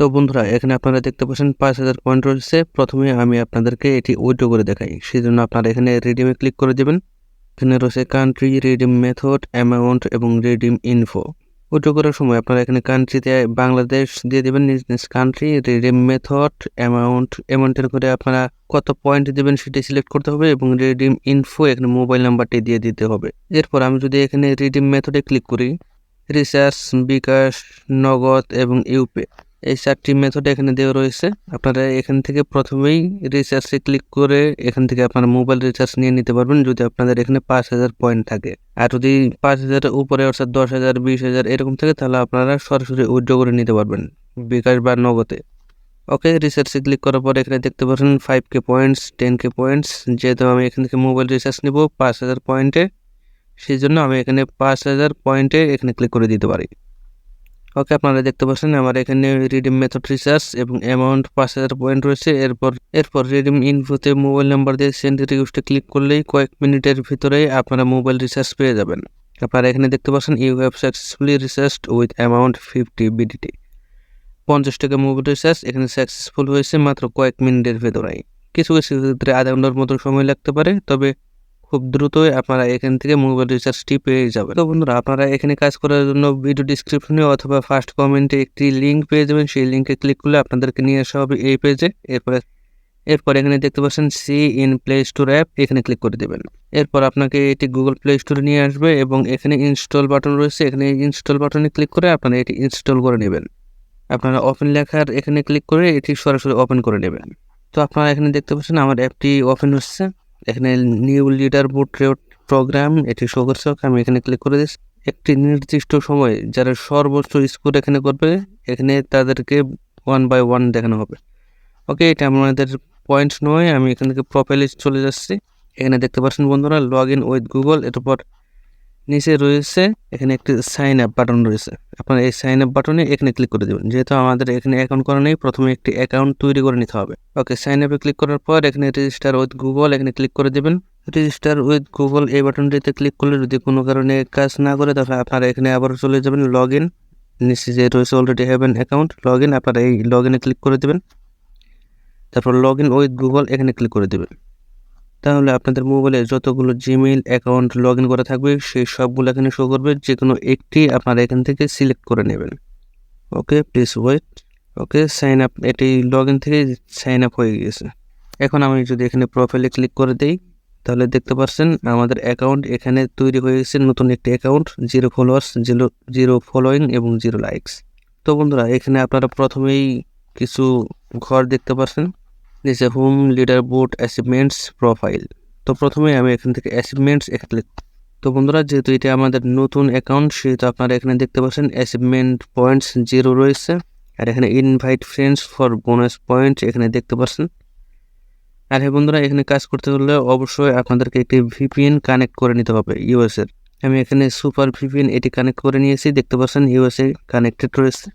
তো বন্ধুরা এখানে আপনারা দেখতে পাচ্ছেন 5000 পয়েন্ট রয়েছে। প্রথমে আমি আপনাদেরকে এটি উইথড্র করে দেখাই, সেজন্য আপনারা এখানে রিডিমে ক্লিক করে দেবেন। এখানে রয়েছে কান্ট্রি, রিডিম মেথড, অ্যামাউন্ট এবং রিডিম ইনফো। উইথড্র করার সময় আপনারা এখানে কান্ট্রিতে বাংলাদেশ দিয়ে দেবেন, নিজ নিজ কান্ট্রি, রিডিম মেথড, অ্যামাউন্টের করে আপনারা কত পয়েন্ট দেবেন সেটি সিলেক্ট করতে হবে এবং রিডিম ইনফো এখানে মোবাইল নাম্বারটি দিয়ে দিতে হবে। এরপর আমি যদি এখানে রিডিম মেথডে ক্লিক করি, রিচার্জ, বিকাশ, নগদ এবং ইউপে এই 4টি মেথড এখানে দেওয়া রয়েছে। আপনারা এখান থেকে প্রথমেই রিচার্জে ক্লিক করে এখান থেকে আপনারা মোবাইল রিচার্জ নিয়ে নিতে পারবেন যদি আপনাদের এখানে 5000 পয়েন্ট থাকে। আর যদি 5000 উপরে অর্থাৎ 10,000, 20,000 এরকম থাকে তাহলে আপনারা সরাসরি উইথড্র করে নিতে পারবেন বিকাশ বা নগদে। ওকে, রিচার্জে ক্লিক করার পর এখানে দেখতে পাচ্ছেন 5K পয়েন্টস, 10K পয়েন্টস। যেহেতু আমি এখান থেকে মোবাইল রিচার্জ নেব 5000 পয়েন্টে, সেই জন্য আমি এখানে 5000 পয়েন্টে এখানে ক্লিক করে দিতে পারি। ওকে, আপনারা দেখতে পাচ্ছেন আমার এখানে রিডিম মেথড, রিচার্জ এবং অ্যামাউন্ট 5000 পয়েন্ট রয়েছে। এরপর রিডিম ইনফোতে মোবাইল নাম্বার দিয়ে সেন্ড রিকোয়েস্টে ক্লিক করলেই কয়েক মিনিটের ভিতরেই আপনারা মোবাইল রিচার্জ পেয়ে যাবেন। আপনারা এখানে দেখতে পাচ্ছেন you have successfully recharged with amount 50 BDT. 50 টাকা মোবাইল রিচার্জ এখানে সাকসেসফুল হয়েছে মাত্র কয়েক মিনিটের ভেতরেই। কিছু কিছু ক্ষেত্রে আধা ঘন্টার মতো সময় লাগতে পারে, তবে খুব দ্রুতই আপনারা এখান থেকে মোবাইল রিচার্জটি পেয়ে যাবেন। তো বন্ধুরা আপনারা এখানে কাজ করার জন্য ভিডিও ডিসক্রিপশনে অথবা ফার্স্ট কমেন্টে একটি লিঙ্ক পেয়ে যাবেন। সেই লিঙ্কে ক্লিক করলে আপনাদেরকে নিয়ে আসা হবে এই পেজে। এরপর এখানে দেখতে পাচ্ছেন see in Play Store app, এখানে ক্লিক করে দেবেন। এরপর আপনাকে এটি গুগল প্লে স্টোরে নিয়ে আসবে এবং এখানে ইনস্টল বাটন রয়েছে, এখানে ইনস্টল বাটনে ক্লিক করে আপনারা এটি ইনস্টল করে নেবেন। আপনারা ওপেন লেখার এখানে ক্লিক করে এটি সরাসরি ওপেন করে নেবেন। তো আপনারা এখানে দেখতে পাচ্ছেন আমার অ্যাপটি ওপেন হচ্ছে। এখানে নিউ লিডার বোর্ড প্রোগ্রাম এটি শো করছে। আমি এখানে ক্লিক করে দিচ্ছি। একটি নির্দিষ্ট সময়ে যারা সর্বোচ্চ স্কোর এখানে করবে এখানে তাদেরকে 1 by 1 দেখানো হবে। ওকে, এটা আমাদের পয়েন্ট নয়। আমি এখান থেকে প্রোফাইলে চলে যাচ্ছি। এখানে দেখতে পাচ্ছেন বন্ধুরা লগ ইন উইথ গুগল। এরপর নিচে রয়েছে এখানে একটি সাইন আপ বাটন রয়েছে। আপনারা এই সাইন আপ বাটনে এখানে ক্লিক করে দেবেন। যেহেতু আমাদের এখানে অ্যাকাউন্ট করা নেই, প্রথমে একটি অ্যাকাউন্ট তৈরি করে নিতে হবে। ওকে, সাইন আপে ক্লিক করার পর এখানে রেজিস্টার উইথ গুগল এখানে ক্লিক করে দেবেন। রেজিস্টার উইথ গুগল এই বাটনটিতে ক্লিক করলে যদি কোনো কারণে কাজ না করে তাহলে আপনারা এখানে আবার চলে যাবেন লগ ইন। নিচে যে রয়েছে already have an account, log in, আপনারা এই লগ ইনে ক্লিক করে দেবেন। তারপর লগ ইন উইথ গুগল এখানে ক্লিক করে দেবেন। তাহলে আপনাদের মোবাইলে যতগুলো জিমেইল অ্যাকাউন্ট লগ ইন করা থাকবে সেই সবগুলো এখানে শো করবে। যে কোনো একটি আপনারা এখান থেকে সিলেক্ট করে নেবেন। Okay, please wait. Okay, sign up, এটি লগ ইন থেকে সাইন আপ হয়ে গেছে। এখন আমি যদি এখানে প্রোফাইলে ক্লিক করে দিই তাহলে দেখতে পাচ্ছেন আমাদের অ্যাকাউন্ট এখানে তৈরি হয়ে গেছে। নতুন একটি অ্যাকাউন্ট, 0 ফলোয়ার্স, 0 ফলোয়িং এবং 0 লাইকস। তো বন্ধুরা এখানে আপনারা প্রথমেই কিছু ঘর দেখতে পাচ্ছেন, নিচে home, leader board, achievements, profile. তো প্রথমে আমি এখান থেকে অ্যাচিভমেন্টস ক্লিক। তো বন্ধুরা যেহেতু এটা আমাদের নতুন অ্যাকাউন্ট সেহেতু আপনারা এখানে দেখতে পাচ্ছেন অ্যাচিভমেন্ট পয়েন্টস 0 রয়েছে। আর এখানে invite friends for bonus point এখানে দেখতে পাচ্ছেন। আর হ্যাঁ বন্ধুরা, এখানে কাজ করতে হলে অবশ্যই আপনাদেরকে একটি ভিপিএন কানেক্ট করে নিতে হবে ইউএসএর। আমি এখানে সুপার ভিপিএন এটি কানেক্ট করে নিয়েছি, দেখতে পাচ্ছেন ইউএসএ কানেক্টেড রয়েছে।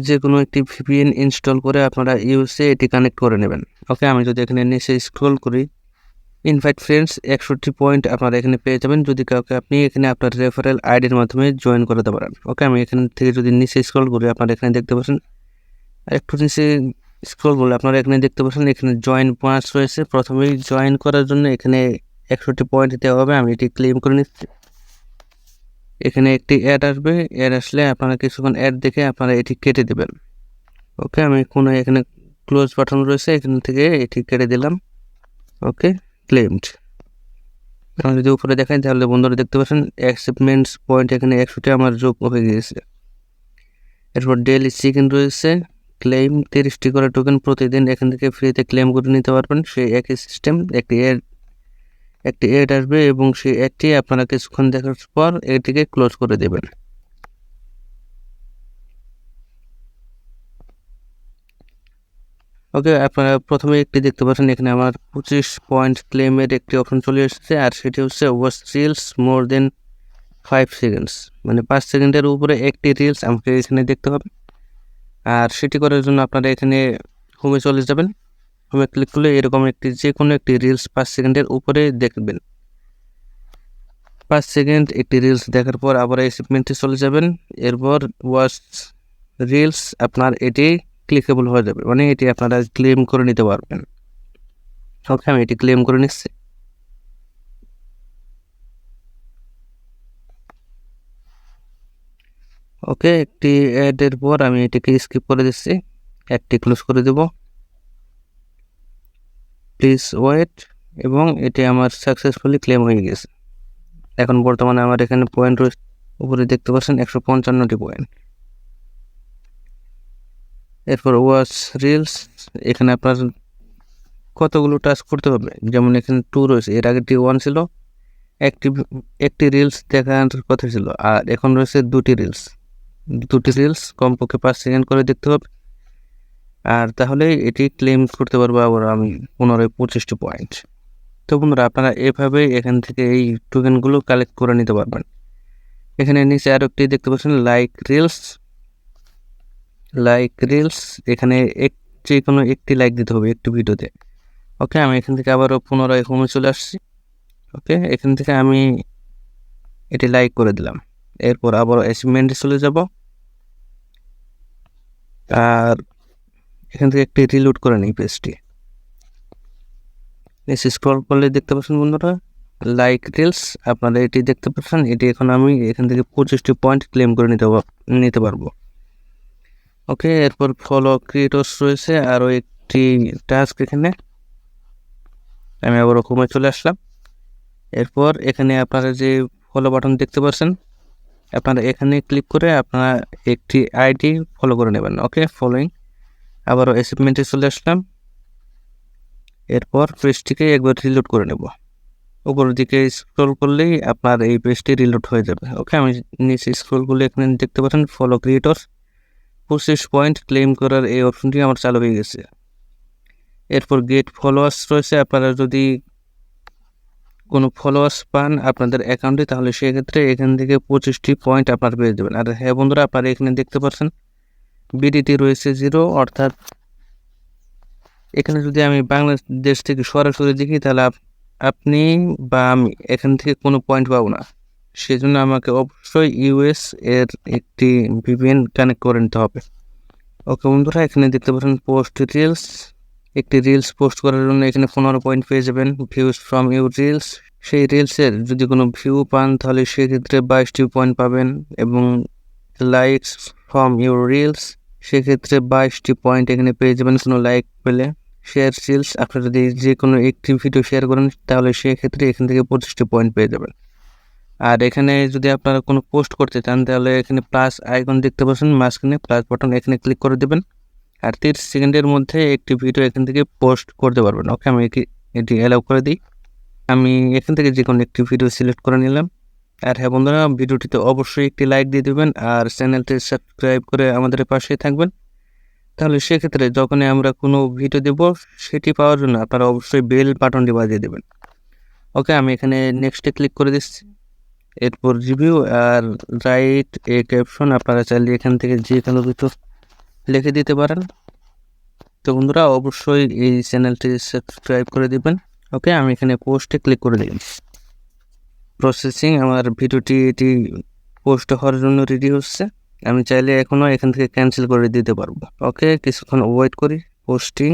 যে কোনো একটি ভিপিএন ইনস্টল করে আপনারা ইউএসএ এটি কানেক্ট করে নেবেন। ওকে, আমি যদি এখানে নিচে স্ক্রল করি, ইনভাইট ফ্রেন্ডস 61 পয়েন্ট আপনারা এখানে পেয়ে যাবেন যদি কাউকে আপনি এখানে আপনার রেফারেল আইডির মাধ্যমে জয়েন করাতে পারেন। ওকে, আমি এখান থেকে যদি নিচে স্ক্রল করি আপনারা এখানে দেখতে পাচ্ছেন, আর একটু নিচে স্ক্রল করলে আপনারা এখানে দেখতে পাচ্ছেন এখানে জয়েন বোনাস রয়েছে। প্রথমেই জয়েন করার জন্য এখানে 61 পয়েন্ট দেওয়া হবে। আমি এটি ক্লেম করে নিচ্ছি। এখানে একটি অ্যাড আসবে, অ্যাড আসলে আপনারা কিছুক্ষণ অ্যাড দেখে আপনারা এটি কেটে দেবেন। ওকে, আমি কোনো এখানে ক্লোজ বাটন রয়েছে, এখান থেকে এটি কেটে দিলাম। ওকে, ক্লেমড। আমি যদি উপরে দেখাই তাহলে বন্ধুরা দেখতে পাচ্ছেন অ্যাচিভমেন্টস পয়েন্ট এখানে 61 আমার যোগ হয়ে গিয়েছে। এরপর ডেইলি চিকেন রয়েছে, ক্লেম 30টি করে টোকেন প্রতিদিন এখান থেকে ফ্রিতে ক্লেম করে নিতে পারবেন। সেই একই সিস্টেম, একটি অ্যাড আসবে এবং সেই অ্যাডটি আপনারা কিছুক্ষণ দেখার পর এটিকে ক্লোজ করে দেবেন। ওকে, আপনারা প্রথমে একটি দেখতে পাচ্ছেন এখানে আমার 25 পয়েন্ট ক্লেমের একটি অপশন চলে এসেছে, আর সেটি হচ্ছে ওয়াচ রিলস মোর দেন 5 সেকেন্ডস, মানে 5 সেকেন্ডের উপরে একটি রিলস আমাকে এখানে দেখতে হবে। আর সেটি করার জন্য আপনারা এখানে হোমে চলে যাবেন। হোমে ক্লিক করলে এরকম একটি যে কোনো একটি রিলস 5 সেকেন্ডের উপরে দেখবেন। 5 সেকেন্ড একটি রিলস দেখার পর আবার অ্যাচিভমেন্টে চলে যাবেন। এরপর ওয়াচ রিলস আপনার এটি ক্লিকেবল হয়ে যাবে, মানে এটি আপনারা ক্লেম করে নিতে পারবেন। ওকে, আমি এটি ক্লেম করে নিচ্ছি। ওকে, একটি অ্যাডের পর আমি এটিকে স্কিপ করে দিচ্ছি, অ্যাডটি ক্লোজ করে দেব, প্লিজ ওয়েট, এবং এটি আমার সাকসেসফুলি ক্লেম হয়ে গেছে। এখন বর্তমানে আমার এখানে পয়েন্ট রয়েছে, উপরে দেখতে পাচ্ছেন 155টি পয়েন্ট। এরপর ওয়াচ রিলস, এখানে আপনার কতগুলো টাচ করতে হবে, যেমন এখানে 2 রয়েছে, এর আগেরটি 1 ছিল, একটি রিলস দেখার কথা ছিল, আর এখন রয়েছে 2টি রিলস কমপক্ষে 5 সেকেন্ড করে দেখতে হবে, আর তাহলে এটি ক্লেম করতে পারবো আবার আমি 25টি পয়েন্ট। তো বন্ধুরা, আপনারা এভাবে এখান থেকে এই টোকেনগুলো কালেক্ট করে নিতে পারবেন। এখানে নিচে আরও একটি দেখতে পাচ্ছেন লাইক রিলস, এখানে যে কোনো একটি লাইক দিতে হবে একটি ভিডিওতে। ওকে, আমি এখান থেকে আবারও পুনরায় হোমে চলে আসছি। ওকে, এখান থেকে আমি এটি লাইক করে দিলাম। এরপর আবার অ্যাচিভমেন্টে চলে যাব, আর এখান থেকে একটি রিলোড করে নিই পেজটি। নিচে স্ক্রল করলে দেখতে পাচ্ছেন বন্ধুরা লাইক রিলস, আপনারা এটি দেখতে পাচ্ছেন, এটি এখন আমি এখান থেকে 25টি পয়েন্ট ক্লেম করে নিতে পারবো। ওকে, এরপর ফলো ক্রিয়েটর্স রয়েছে আরও একটি টাস্ক, এখানে আমি আবার হোমে চলে আসলাম। এরপর এখানে আপনারা যে ফলো বাটন দেখতে পাচ্ছেন, আপনারা এখানে ক্লিক করে আপনারা একটি আইডি ফলো করে নেবেন। ওকে, ফলোইং, আবারও অ্যাচিভমেন্টে চলে আসলাম। এরপর পেজটিকে একবার রিলোড করে নেব, উপরের দিকে স্ক্রল করলেই আপনার এই পেজটি রিলোড হয়ে যাবে। ওকে, আমি নিচে স্ক্রল করলে এখানে দেখতে পাচ্ছেন ফলো ক্রিয়েটর 25 পয়েন্ট ক্লেম করার এই অপশনটি আমার চালু হয়ে গেছে। এরপর গেট ফলোয়ার্স রয়েছে, আপনারা যদি কোনো ফলোয়ার্স পান আপনাদের অ্যাকাউন্টে, তাহলে সেক্ষেত্রে এখান থেকে 25টি পয়েন্ট আপনার পেয়ে যাবেন। আর হ্যাঁ বন্ধুরা, আপনারা এখানে দেখতে পাচ্ছেন বিডিটি রয়েছে 0, অর্থাৎ এখানে যদি আমি বাংলাদেশ থেকে সরাসরি দেখি তাহলে আপনি বা আমি এখান থেকে কোনো পয়েন্ট পাবো না, সেজন্য আমাকে অবশ্যই ইউএস এর একটি ভিপিএন কানেক্ট করে নিতে হবে। ওকে বন্ধুরা, এখানে দেখতে পাচ্ছেন পোস্ট রিলস, একটি রিলস পোস্ট করার জন্য এখানে 15 পয়েন্ট পেয়ে যাবেন। ভিউজ ফ্রম ইউর রিলস, সেই রিলসের যদি কোনো ভিউ পান তাহলে সেক্ষেত্রে 22টি পয়েন্ট পাবেন, এবং লাইকস ফ্রম ইউর রিলস, সেক্ষেত্রে 22টি পয়েন্ট এখানে পেয়ে যাবেন কোনো লাইক পেলে। শেয়ার রিলস, আপনারা যদি যে কোনো একটি ভিডিও শেয়ার করেন তাহলে সেক্ষেত্রে এখান থেকে 25টি পয়েন্ট পেয়ে যাবেন। আর এখানে যদি আপনারা কোনো পোস্ট করতে চান তাহলে এখানে প্লাস আইকন দেখতে পাচ্ছেন মাঝখানে, প্লাস বাটন, এখানে ক্লিক করে দেবেন, আর 30 সেকেন্ডের মধ্যে একটি ভিডিও এখান থেকে পোস্ট করতে পারবেন। ওকে, আমি এটি অ্যালাউ করে দিই। আমি এখান থেকে যে কোনো একটি ভিডিও সিলেক্ট করে নিলাম। আর হ্যাঁ বন্ধুরা, ভিডিওটিতে অবশ্যই একটি লাইক দিয়ে দেবেন, আর চ্যানেলটি সাবস্ক্রাইব করে আমাদের পাশেই থাকবেন। তাহলে সেক্ষেত্রে যখনই আমরা কোনো ভিডিও দেব সেটি পাওয়ার জন্য আপনারা অবশ্যই বেল বাটনটি বাজিয়ে দেবেন। ওকে, আমি এখানে নেক্সটে ক্লিক করে দিচ্ছি। এরপর রিভিউ আর রাইট এ ক্যাপশন, আপনারা চাইলে এখান থেকে যে কোনো কিছু লিখে দিতে পারেন। তো বন্ধুরা, অবশ্যই এই চ্যানেলটি সাবস্ক্রাইব করে দিবেন। ওকে, আমি এখানে পোস্টে ক্লিক করে দিলাম। প্রসেসিং, আমার ভিডিওটি এটি পোস্ট হওয়ার জন্য রেডি হচ্ছে, আমি চাইলে এখনও এখান থেকে ক্যান্সেল করে দিতে পারবো। ওকে, কিছুক্ষণ ওয়েট করি। পোস্টিং,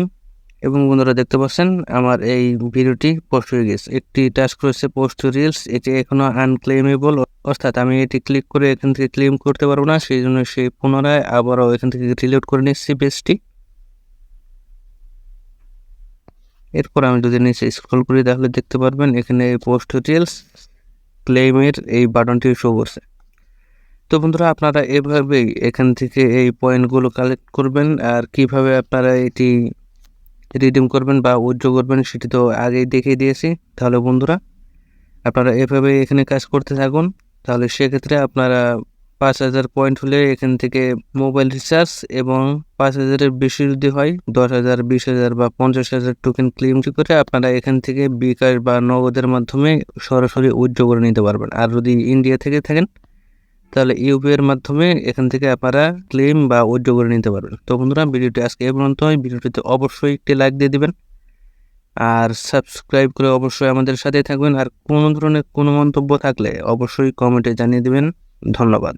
এবং বন্ধুরা দেখতে পাচ্ছেন আমার এই ভিডিওটি পোস্ট হয়ে গেছে। একটি টাস্ক রয়েছে পোস্ট রিলস, এটি এখনো আনক্লেমেবল, অর্থাৎ আমি এটি ক্লিক করে এখান থেকে ক্লেম করতে পারবো না, সেই জন্য সেই পুনরায় আবারও এখান থেকে রিলোড করে নিচ্ছি পেজটি। এরপর আমি যদি নিচে স্ক্রল করি তাহলে দেখতে পারবেন এখানে পোস্ট রিলস ক্লেমের এই বাটনটি শো করছে। তো বন্ধুরা, আপনারা এভাবেই এখান থেকে এই পয়েন্টগুলো কালেক্ট করবেন, আর কিভাবে আপনারা এটি রিডিম করবেন বা উইথড্র করবেন সেটি তো আগেই দেখিয়ে দিয়েছি। তাহলে বন্ধুরা, আপনারা এভাবে এখানে কাজ করতে থাকুন, তাহলে সেক্ষেত্রে আপনারা 5000 পয়েন্ট হলে এখান থেকে মোবাইল রিচার্জ, এবং 5000-এর বেশি যদি হয় 10,000, 20,000 বা 50,000 টোকেন ক্লেম করে আপনারা এখান থেকে বিকাশ বা নগদের মাধ্যমে সরাসরি উইথড্র করে নিতে পারবেন। আর যদি ইন্ডিয়া থেকে থাকেন তাহলে ইউপিআই এর মাধ্যমে এখান থেকে আপনারা ক্লেম বা উইথড্র করে নিতে পারবেন। তো বন্ধুরা, ভিডিওটি আজকে এই পর্যন্ত। ভিডিওটিতে অবশ্যই একটি লাইক দিয়ে দিবেন, আর সাবস্ক্রাইব করে অবশ্যই আমাদের সাথে থাকবেন। আর কোনো ধরনের কোনো মন্তব্য থাকলে অবশ্যই কমেন্টে জানিয়ে দিবেন। ধন্যবাদ।